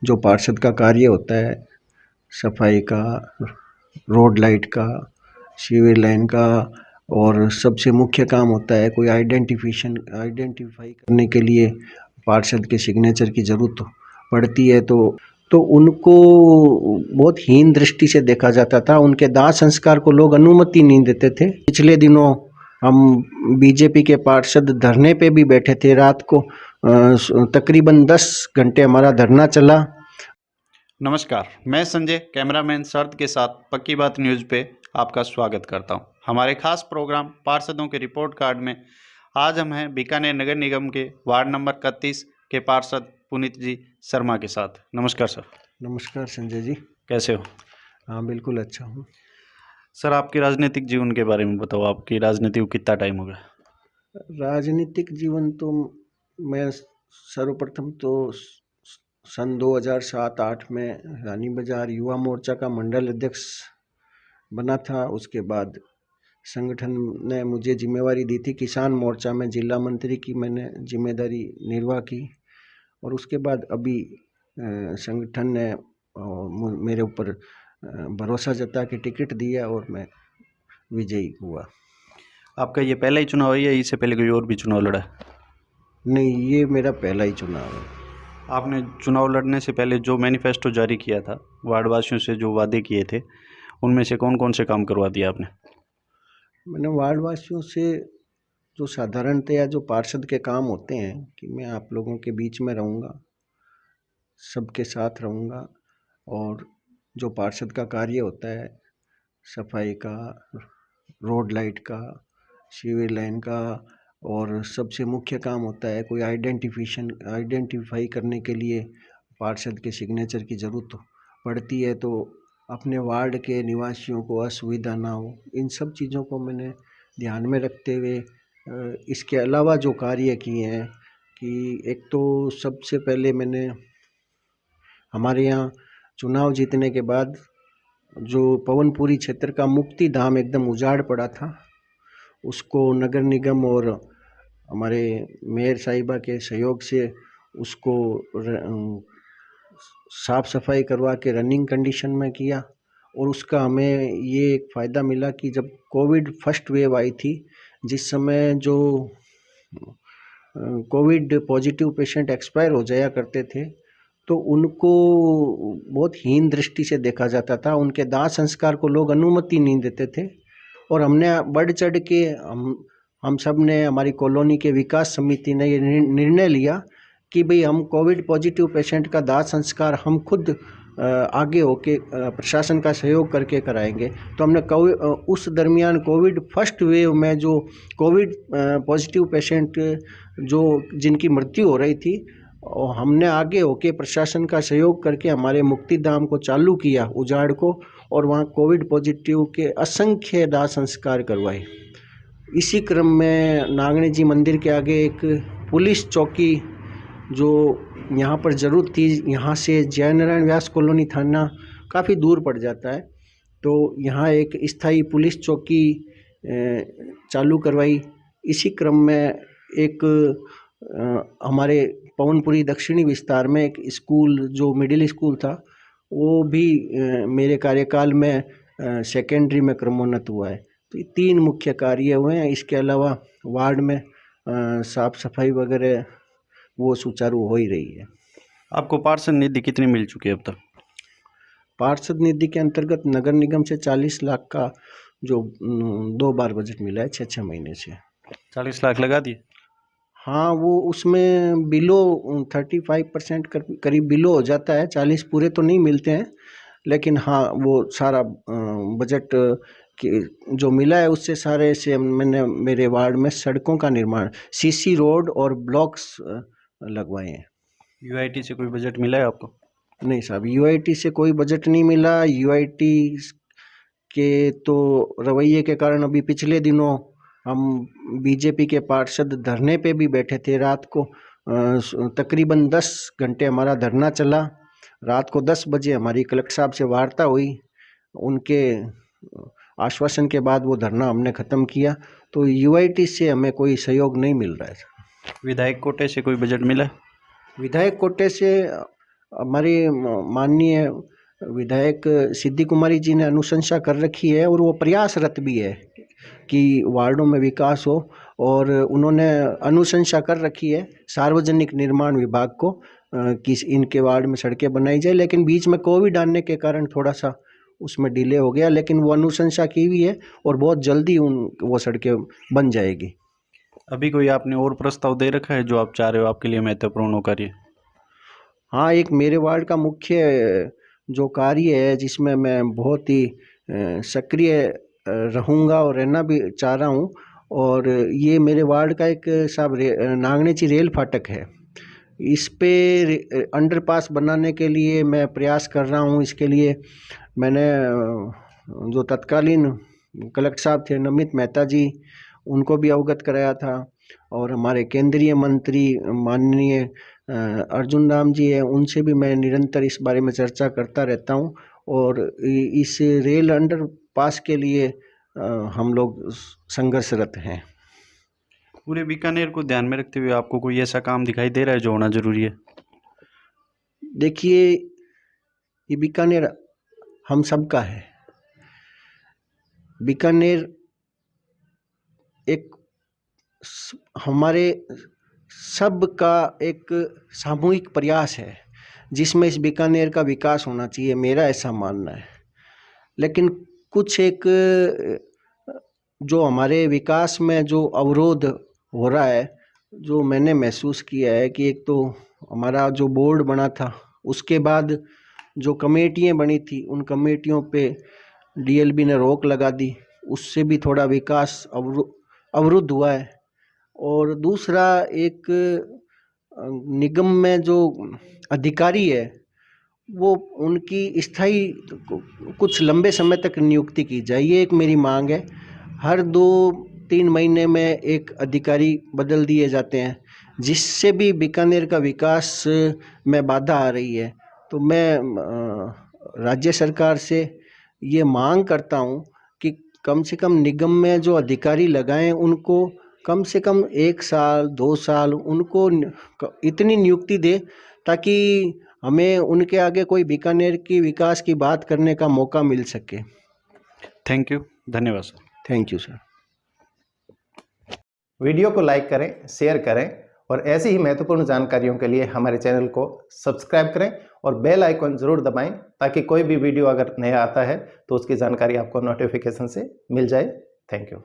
जो पार्षद का कार्य होता है, सफाई का, रोड लाइट का, सीवर लाइन का, और सबसे मुख्य काम होता है कोई आइडेंटिफाई करने के लिए पार्षद के सिग्नेचर की ज़रूरत पड़ती है। तो उनको बहुत हीन दृष्टि से देखा जाता था। उनके दाह संस्कार को लोग अनुमति नहीं देते थे। पिछले दिनों हम बीजेपी के पार्षद धरने पे भी बैठे थे। रात को तकरीबन 10 घंटे हमारा धरना चला। नमस्कार, मैं संजय कैमरामैन शरद के साथ पक्की बात न्यूज़ पे आपका स्वागत करता हूं। हमारे खास प्रोग्राम पार्षदों के रिपोर्ट कार्ड में आज हम हैं बीकानेर नगर निगम के वार्ड नंबर 31 के पार्षद पुनीत जी शर्मा के साथ। नमस्कार सर। नमस्कार संजय जी। कैसे हो? हाँ, बिल्कुल अच्छा हूँ। सर, आपके राजनीतिक जीवन के बारे में बताओ। आपकी राजनीति को कितना टाइम हो गया? राजनीतिक जीवन तो मैं सर्वप्रथम तो सन 2007-8 में रानी बाजार युवा मोर्चा का मंडल अध्यक्ष बना था। उसके बाद संगठन ने मुझे जिम्मेवारी दी थी किसान मोर्चा में जिला मंत्री की मैंने जिम्मेदारी निर्वाह की, और उसके बाद अभी संगठन ने मेरे ऊपर भरोसा जता के टिकट दिया और मैं विजयी हुआ। आपका ये पहला ही चुनाव है या इससे पहले कोई और भी चुनाव लड़ा है? नहीं, ये मेरा पहला ही चुनाव है। आपने चुनाव लड़ने से पहले जो मैनिफेस्टो जारी किया था, वार्डवासियों से जो वादे किए थे, उनमें से कौन कौन से काम करवा दिया आपने? मैंने वार्डवासियों से जो साधारणतया जो पार्षद के काम होते हैं कि मैं आप लोगों के बीच में रहूँगा, सबके साथ रहूँगा, और जो पार्षद का कार्य होता है सफाई का, रोड लाइट का, सीवर लाइन का, और सबसे मुख्य काम होता है कोई आइडेंटिफाई करने के लिए पार्षद के सिग्नेचर की ज़रूरत पड़ती है, तो अपने वार्ड के निवासियों को असुविधा ना हो, इन सब चीज़ों को मैंने ध्यान में रखते हुए इसके अलावा जो कार्य किए हैं कि एक तो सबसे पहले मैंने हमारे यहाँ चुनाव जीतने के बाद जो पवनपुरी क्षेत्र का मुक्ति धाम एकदम उजाड़ पड़ा था, उसको नगर निगम और हमारे मेयर साहिबा के सहयोग से उसको साफ सफाई करवा के रनिंग कंडीशन में किया। और उसका हमें ये एक फ़ायदा मिला कि जब कोविड फर्स्ट वेव आई थी, जिस समय जो कोविड पॉजिटिव पेशेंट एक्सपायर हो जाया करते थे, तो उनको बहुत हीन दृष्टि से देखा जाता था। उनके दाह संस्कार को लोग अनुमति नहीं देते थे, और हमने बढ़ चढ़ के हम सब ने, हमारी कॉलोनी के विकास समिति ने ये निर्णय लिया कि भाई हम कोविड पॉजिटिव पेशेंट का दाह संस्कार हम खुद आगे होके प्रशासन का सहयोग करके कराएंगे। तो हमने उस दरमियान कोविड फर्स्ट वेव में जो कोविड पॉजिटिव पेशेंट जो जिनकी मृत्यु हो रही थी, और हमने आगे होके प्रशासन का सहयोग करके हमारे मुक्तिधाम को चालू किया उजाड़ को, और वहाँ कोविड पॉजिटिव के असंख्य दाह संस्कार करवाए। इसी क्रम में नागनी जी मंदिर के आगे एक पुलिस चौकी जो यहाँ पर ज़रूरत थी, यहाँ से जयनारायण व्यास कॉलोनी थाना काफ़ी दूर पड़ जाता है, तो यहाँ एक स्थायी पुलिस चौकी चालू करवाई। इसी क्रम में एक हमारे पवनपुरी दक्षिणी विस्तार में एक स्कूल जो मिडिल स्कूल था, वो भी मेरे कार्यकाल में सेकेंडरी में क्रमोन्नत हुआ है। तो ये 3 मुख्य कार्य हुए हैं। इसके अलावा वार्ड में साफ सफाई वगैरह वो सुचारू हो ही रही है। आपको पार्षद निधि कितनी मिल चुकी है अब तक? पार्षद निधि के अंतर्गत नगर निगम से 40 लाख का जो 2 बार बजट मिला है 6-6 महीने से। 40 लाख लगा दिए? हाँ, वो उसमें बिलो 35% करीब बिलो हो जाता है। 40 पूरे तो नहीं मिलते हैं, लेकिन हाँ वो सारा बजट जो मिला है उससे सारे से मैंने मेरे वार्ड में सड़कों का निर्माण, सीसी रोड और ब्लॉक्स लगवाए हैं। यूआईटी से कोई बजट मिला है आपको? नहीं साहब, यूआईटी से कोई बजट नहीं मिला। यूआईटी के तो रवैये के कारण अभी पिछले दिनों हम बीजेपी के पार्षद धरने पे भी बैठे थे। रात को तकरीबन 10 घंटे हमारा धरना चला। रात को 10 बजे हमारी कलेक्टर साहब से वार्ता हुई, उनके आश्वासन के बाद वो धरना हमने ख़त्म किया। तो यूआईटी से हमें कोई सहयोग नहीं मिल रहा है। विधायक कोटे से कोई बजट मिला है? विधायक कोटे से हमारे माननीय विधायक सिद्धि कुमारी जी ने अनुशंसा कर रखी है और वो प्रयासरत भी है कि वार्डों में विकास हो, और उन्होंने अनुशंसा कर रखी है सार्वजनिक निर्माण विभाग को कि इनके वार्ड में सड़कें बनाई जाए, लेकिन बीच में कोविड आने के कारण थोड़ा सा उसमें डिले हो गया, लेकिन वो अनुशंसा की हुई है और बहुत जल्दी वो सड़कें बन जाएगी। अभी कोई आपने और प्रस्ताव दे रखा है जो आप चाह रहे हो आपके लिए महत्वपूर्ण हो कार्य? हाँ, एक मेरे वार्ड का मुख्य जो कार्य है जिसमें मैं बहुत ही सक्रिय रहूँगा और रहना भी चाह रहा हूँ, और ये मेरे वार्ड का एक साहब नागनेची रेल फाटक है। इस पे अंडरपास बनाने के लिए मैं प्रयास कर रहा हूँ। इसके लिए मैंने जो तत्कालीन कलेक्टर साहब थे नमित मेहता जी, उनको भी अवगत कराया था, और हमारे केंद्रीय मंत्री माननीय अर्जुन राम जी हैं, उनसे भी मैं निरंतर इस बारे में चर्चा करता रहता हूँ। और इस रेल अंडरपास के लिए हम लोग संघर्षरत हैं। पूरे बीकानेर को ध्यान में रखते हुए आपको कोई ऐसा काम दिखाई दे रहा है जो होना जरूरी है? देखिए, ये बीकानेर हम सबका है। बीकानेर एक हमारे सब का एक सामूहिक प्रयास है जिसमें इस बीकानेर का विकास होना चाहिए, मेरा ऐसा मानना है। लेकिन कुछ एक जो हमारे विकास में जो अवरोध हो रहा है, जो मैंने महसूस किया है कि एक तो हमारा जो बोर्ड बना था, उसके बाद जो कमेटियाँ बनी थी, उन कमेटियों पे डीएलबी ने रोक लगा दी, उससे भी थोड़ा विकास अवरुद्ध हुआ है। और दूसरा, एक निगम में जो अधिकारी है वो उनकी स्थायी कुछ लंबे समय तक नियुक्ति की जाए, ये एक मेरी मांग है। हर 2-3 महीने में एक अधिकारी बदल दिए जाते हैं, जिससे भी बीकानेर का विकास में बाधा आ रही है। तो मैं राज्य सरकार से ये मांग करता हूँ कि कम से कम निगम में जो अधिकारी लगाएं, उनको कम से कम 1 साल 2 साल उनको इतनी नियुक्ति दे ताकि हमें उनके आगे कोई बीकानेर की विकास की बात करने का मौका मिल सके। थैंक यू, धन्यवाद sir. Thank you sir. Video को लाइक करें, शेयर करें और ऐसी ही महत्वपूर्ण जानकारियों के लिए हमारे चैनल को सब्सक्राइब करें और बेल आइकन जरूर दबाएं ताकि कोई भी वीडियो अगर नया आता है तो उसकी जानकारी आपको नोटिफिकेशन से मिल जाए। Thank you.